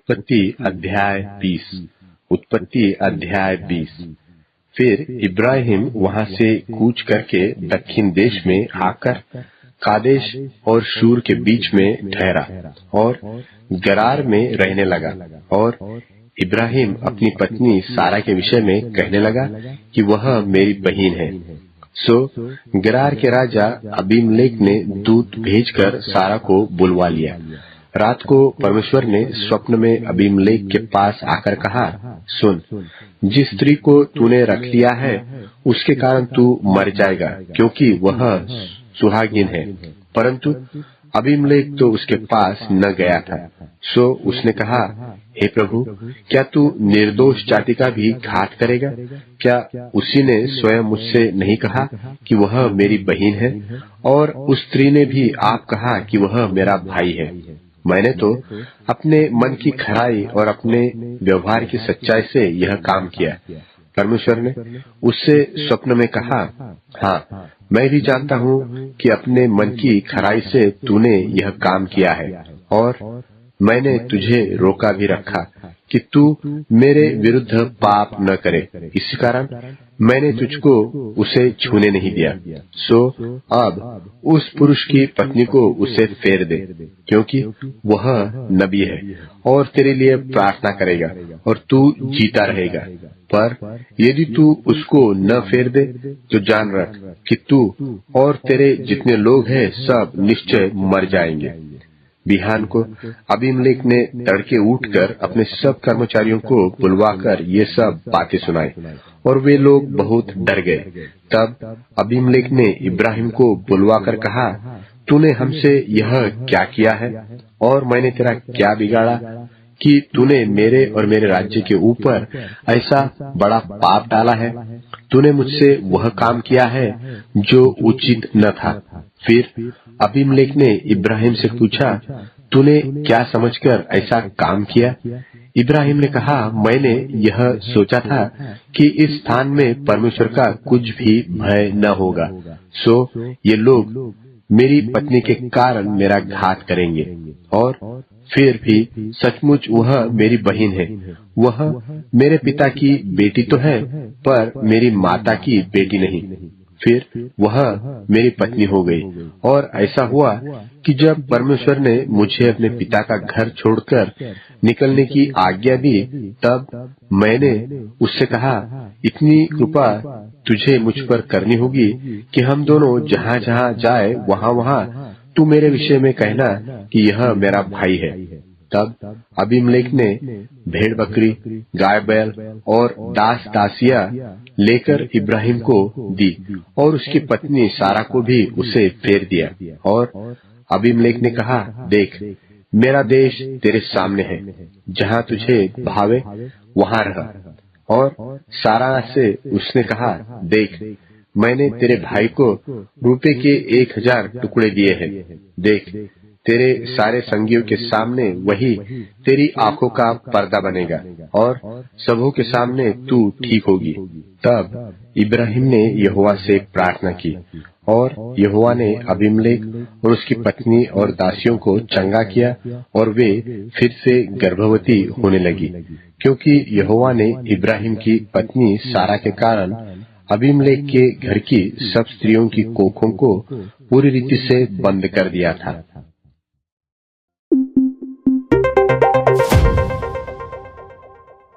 उत्पत्ति अध्याय 20। उत्पत्ति अध्याय 20। फिर इब्राहिम वहां से कूच करके दक्षिण देश में आकर कादेश और शूर के बीच में ठहरा और गरार में रहने लगा। और इब्राहिम अपनी पत्नी सारा के विषय में कहने लगा कि वह मेरी बहन है। सो गरार के राजा अबीमेलेक ने दूत भेजकर सारा को बुलवा लिया। रात को परमेश्वर ने स्वप्न में अबीमेलेक के पास आकर कहा, सुन, जिस स्त्री को तूने रख लिया है उसके कारण तू मर जाएगा, क्योंकि वह सुहागिन है। परंतु अबीमेलेक तो उसके पास न गया था। सो उसने कहा, हे प्रभु, क्या तू निर्दोष जाति का भी घात करेगा? क्या उसी ने स्वयं मुझसे नहीं कहा कि वह मेरी बहन है? और उस स्त्री ने भी आप कहा कि वह मेरा भाई है। मैंने तो अपने मन की खराई और अपने व्यवहार की सच्चाई से यह काम किया। परमेश्वर ने उससे स्वप्न में कहा, हाँ, मैं भी जानता हूँ कि अपने मन की खराई से तूने यह काम किया है, और मैंने तुझे रोका भी रखा कि तू मेरे विरुद्ध पाप न करे। इसी कारण मैंने तुझको उसे छूने नहीं दिया। सो अब उस पुरुष की पत्नी को उसे फेर दे, क्योंकि वह नबी है और तेरे लिए प्रार्थना करेगा और तू जीता रहेगा। पर यदि तू उसको न फेर दे तो जान रख कि तू और तेरे जितने लोग हैं सब निश्चय मर जाएंगे। बिहान को अबीमेलेक ने तड़के उठकर अपने सब कर्मचारियों को बुलवाकर ये सब बातें सुनाई, और वे लोग बहुत डर गए। तब अबीमेलेक ने इब्राहिम को बुलवाकर कहा, तूने हमसे यह क्या किया है, और मैंने तेरा क्या बिगाड़ा कि तूने मेरे और मेरे राज्य के ऊपर ऐसा बड़ा पाप डाला है? तूने मुझसे वह काम किया है जो उचित न था। फिर अबीमेलेक ने इब्राहिम से पूछा, तूने क्या समझकर ऐसा काम किया? इब्राहिम ने कहा, मैंने यह सोचा था कि इस स्थान में परमेश्वर का कुछ भी भय न होगा। सो ये लोग मेरी पत्नी के कारण मेरा घात करेंगे, और फिर भी सचमुच वह मेरी बहन है। वह मेरे पिता की बेटी तो है, पर मेरी माता की बेटी नहीं। फिर वह मेरी पत्नी हो गई। और ऐसा हुआ कि जब परमेश्वर ने मुझे अपने पिता का घर छोड़कर निकलने की आज्ञा दी, तब मैंने उससे कहा, इतनी कृपा तुझे मुझ पर करनी होगी कि हम दोनों जहाँ जहाँ जाए वहाँ वहाँ तू मेरे विषय में कहना कि यह मेरा भाई है। तब अबीमेलेक ने भेड़ बकरी, गाय बैल और दास दासियां लेकर इब्राहिम को दी, और उसकी पत्नी सारा को भी उसे फेर दिया। और अबीमेलेक ने कहा, देख, मेरा देश तेरे सामने है, जहाँ तुझे भावे वहाँ रह। और सारा से उसने कहा, देख, मैंने तेरे भाई को रुपए के 1000 टुकड़े दिए हैं। देख, तेरे सारे संगियों के सामने वही तेरी आंखों का पर्दा बनेगा, और सबों के सामने तू ठीक होगी। तब इब्राहिम ने यहोवा से प्रार्थना की, और यहोवा ने अबीमेलेक और उसकी पत्नी और दासियों को चंगा किया, और वे फिर से गर्भवती होने लगी, क्योंकि यहोवा ने इब्राहिम की पत्नी सारा के कारण अबीमेलेक के घर की सब स्त्रियों की कोखों को पूरी रीति से बंद कर दिया था।